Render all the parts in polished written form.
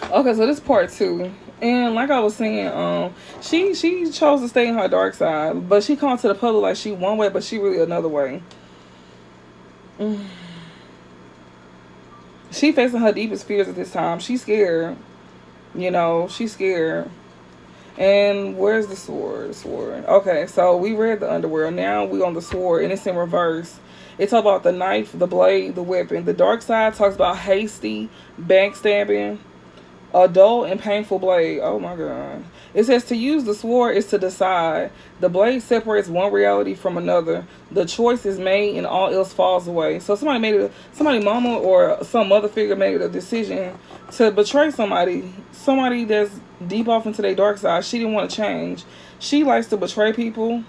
Okay, so this part two. And like I was saying, she chose to stay in her dark side, but she come to the public like she one way, but she really another way. Mm. She facing her deepest fears at this time. She's scared. You know, she's scared. And where's the sword? Sword. Okay, so we read the underworld. Now we on the sword, and it's in reverse. It talks about the knife, the blade, the weapon. The dark side talks about hasty, backstabbing, a dull and painful blade. Oh my god. It says to use the sword is to decide. The blade separates one reality from another. The choice is made and all else falls away. So somebody mama or some mother figure made a decision to betray somebody. Somebody that's deep off into their dark side. She didn't want to change. She likes to betray people.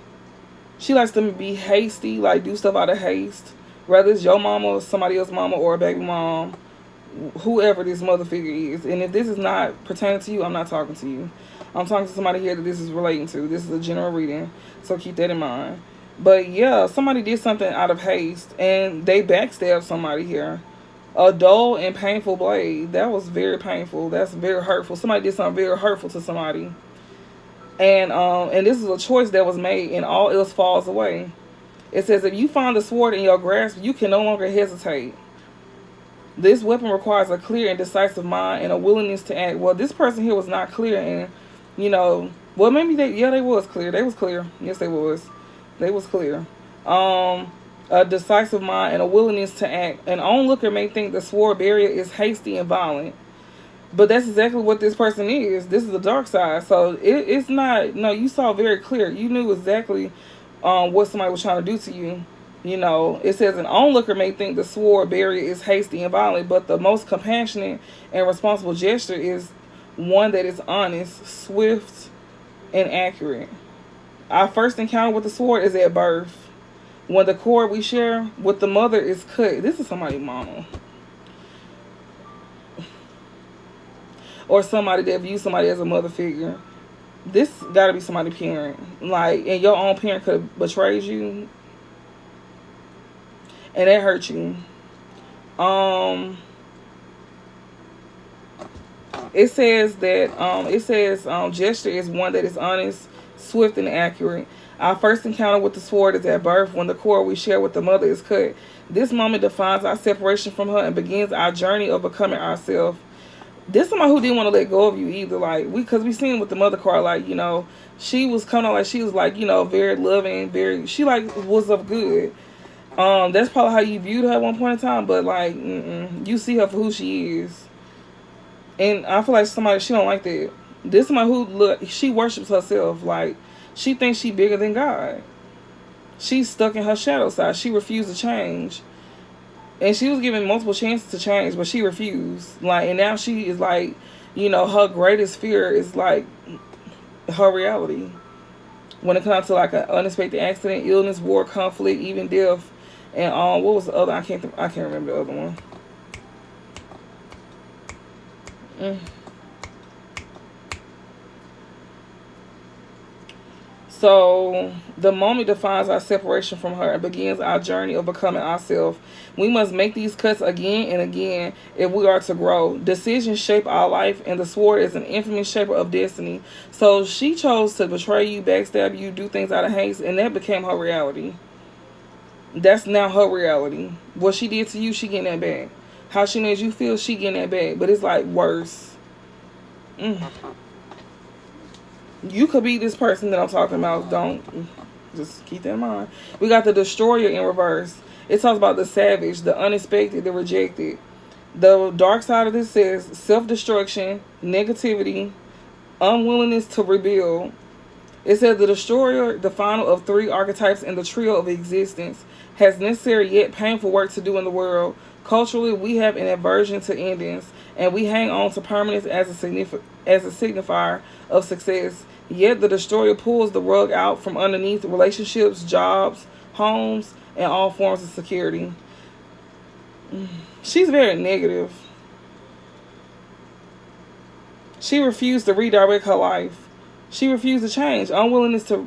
She likes to be hasty, like do stuff out of haste. Whether it's your mama or somebody else's mama or a baby mom, whoever this mother figure is. And if this is not pertaining to you, I'm not talking to you. I'm talking to somebody here that this is relating to. This is a general reading, so keep that in mind. But yeah, somebody did something out of haste and they backstabbed somebody here. A dull and painful blade. That was very painful. That's very hurtful. Somebody did something very hurtful to somebody. And this is a choice that was made and all else falls away. It says if you find the sword in your grasp, you can no longer hesitate. This weapon requires a clear and decisive mind and a willingness to act. Well, this person here was not clear, and well, maybe they was clear. They was clear. Yes, they was. They was clear. A decisive mind and a willingness to act. An onlooker may think the sword barrier is hasty and violent, but that's exactly what this person is. This is the dark side. So it's not. No, you saw very clear. You knew exactly what somebody was trying to do to you. It says an onlooker may think the sword barrier is hasty and violent, but the most compassionate and responsible gesture is one that is honest, swift, and accurate. Our first encounter with the sword is at birth. When the cord we share with the mother is cut, this is somebody's mama. Or somebody that views somebody as a mother figure. This gotta be somebody's parent. Like, and your own parent could have betrayed you. And that hurt you. It says that gesture is one that is honest, swift, and accurate. Our first encounter with the sword is at birth when the cord we share with the mother is cut. This moment defines our separation from her and begins our journey of becoming ourselves. This is somebody who didn't want to let go of you either. Like, because we seen with the mother card, like, she was coming out like she was like, very loving, she like was of good. That's probably how you viewed her at one point in time, but like, you see her for who she is. And I feel like somebody, she don't like that. This somebody who she worships herself. Like, she thinks she bigger than God. She's stuck in her shadow side. She refused to change. And she was given multiple chances to change, but she refused. Like, and now she is like, her greatest fear is like her reality. When it comes to like an unexpected accident, illness, war, conflict, even death. And what was the other? I can't remember the other one. So the moment defines our separation from her and begins our journey of becoming ourselves. We must make these cuts again and again if we are to grow. Decisions shape our life, and the sword is an infamous shaper of destiny. So she chose to betray you, backstab you, do things out of haste, and that became her reality. That's now her reality. What she did to you, she getting that back. How she made you feel, she getting that back. But it's like worse. You could be this person that I'm talking about. Don't just keep that in mind. We got the destroyer in reverse. It talks about the savage, the unexpected, the rejected. The dark side of this says self-destruction, negativity, unwillingness to rebuild. It says the destroyer, the final of three archetypes in the trio of existence, has necessary yet painful work to do in the world. Culturally, we have an aversion to endings, and we hang on to permanence as a signifier of success. Yet the destroyer pulls the rug out from underneath relationships, jobs, homes, and all forms of security. She's very negative. She refused to redirect her life. She refused to change. Unwillingness to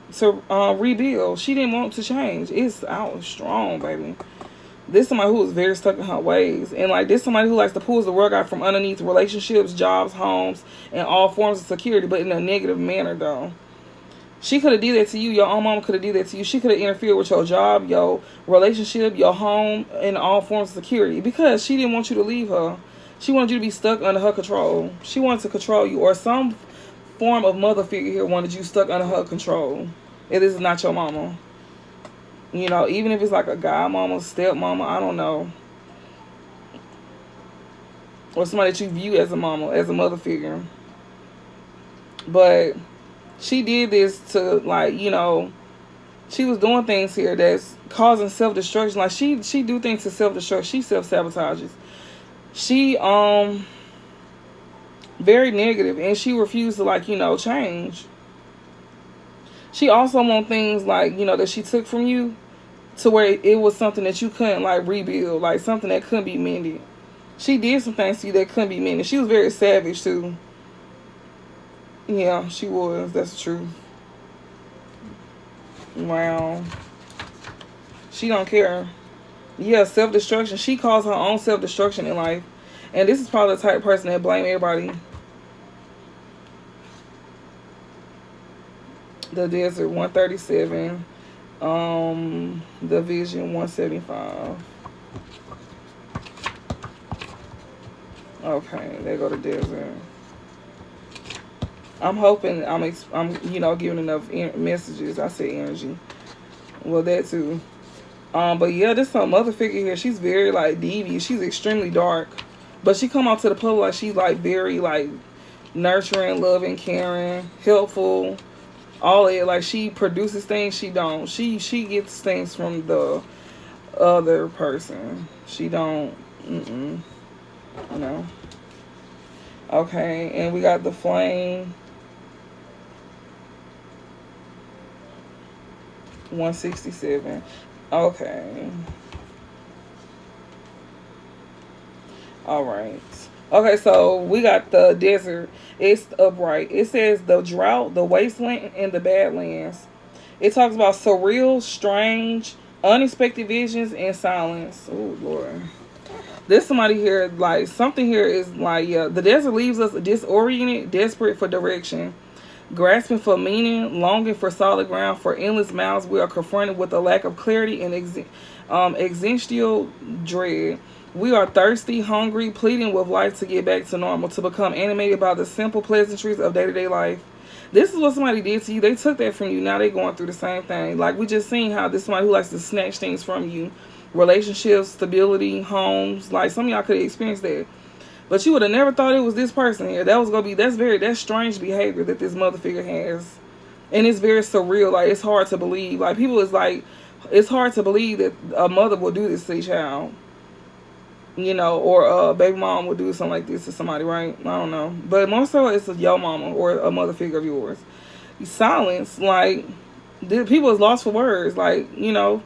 rebuild. She didn't want to change. It's out strong, baby. This is somebody who is very stuck in her ways. And like this is somebody who likes to pull the rug out from underneath relationships, jobs, homes, and all forms of security, but in a negative manner though. She could have did that to you. Your own mama could have did that to you. She could have interfered with your job, your relationship, your home, and all forms of security because she didn't want you to leave her. She wanted you to be stuck under her control. She wanted to control you, or some form of mother figure here wanted you stuck under her control. It is not your mama. You know, even if it's like a god mama, step mama, I don't know, or somebody that you view as a mama, as a mother figure. But she did this to, like, you know, she was doing things here that's causing self-destruction. Like she do things to self-destruct. She self-sabotages. She very negative, and she refused to, like, you know, change. She also want things like, you know, that she took from you to where it was something that you couldn't like rebuild, like something that couldn't be mended. She did some things to you that couldn't be mended. She was very savage too. Yeah, she was. That's the truth. Wow. She don't care. Yeah, self-destruction. She caused her own self-destruction in life. And this is probably the type of person that blame everybody. The Desert 137. The Vision 175. Okay, there go the Desert. I'm hoping I'm you know, giving enough messages. I say energy. Well, that too. But yeah, this some mother figure here. She's very like devious. She's extremely dark, but she come out to the public like she's like very like nurturing, loving, caring, helpful. All it, like she produces things. She don't. She gets things from the other person. She don't. No. Okay, and we got the Flame 167. Okay. All right. Okay, so we got the Desert. It's upright. It says the drought, the wasteland, and the badlands. It talks about surreal, strange, unexpected visions, and silence. Oh, Lord. There's somebody here, like, something here is like, yeah, the desert leaves us disoriented, desperate for direction, grasping for meaning, longing for solid ground. For endless miles, we are confronted with a lack of clarity and existential dread. We are thirsty, hungry, pleading with life to get back to normal, to become animated by the simple pleasantries of day-to-day life. This is what somebody did to you. They took that from you. Now they're going through the same thing. Like we just seen how this somebody who likes to snatch things from you. Relationships, stability, homes. Like some of y'all could have experienced that. But you would have never thought it was this person here. That's strange behavior that this mother figure has. And it's very surreal. Like it's hard to believe. Like people is like, it's hard to believe that a mother will do this to a child. You know, or a baby mom would do something like this to somebody, right? I don't know. But most so it's your mama or a mother figure of yours. Silence, like, people is lost for words. Like, you know,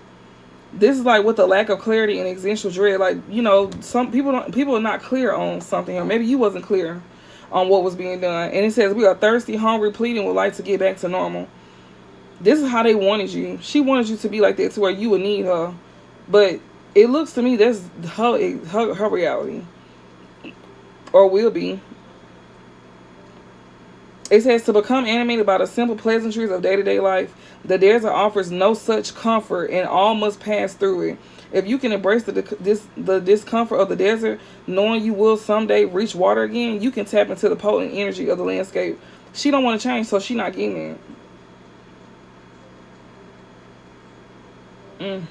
this is like with the lack of clarity and existential dread. Like, you know, some people are not clear on something, or maybe you wasn't clear on what was being done. And it says we are thirsty, hungry, pleading with life to get back to normal. This is how they wanted you. She wanted you to be like that to where you would need her. But it looks to me that's her reality. Or will be. It says to become animated by the simple pleasantries of day-to-day life. The desert offers no such comfort, and all must pass through it. If you can embrace the discomfort of the desert, knowing you will someday reach water again, you can tap into the potent energy of the landscape. She don't want to change, so she not getting it.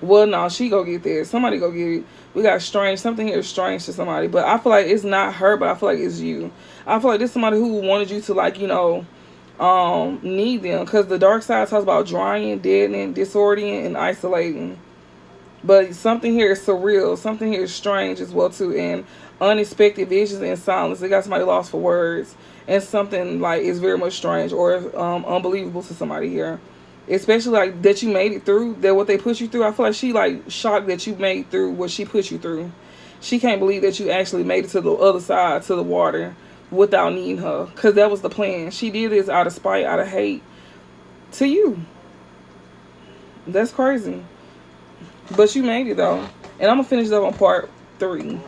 Well, no, she go get there. Somebody go get it. We got strange. Something here is strange to somebody. But I feel like it's not her, but I feel like it's you. I feel like this is somebody who wanted you to, like, you know, need them. Because the dark side talks about drying, deadening, disorienting, and isolating. But something here is surreal. Something here is strange as well, too. And unexpected visions and silence. They got somebody lost for words. And something, like, is very much strange or unbelievable to somebody here. Especially like that you made it through, that what they put you through. I feel like she like shocked that you made through what she put you through. She can't believe that you actually made it to the other side, to the water, without needing her. Because that was the plan. She did this out of spite, out of hate to you. That's crazy. But you made it though. And I'm gonna finish up on part 3.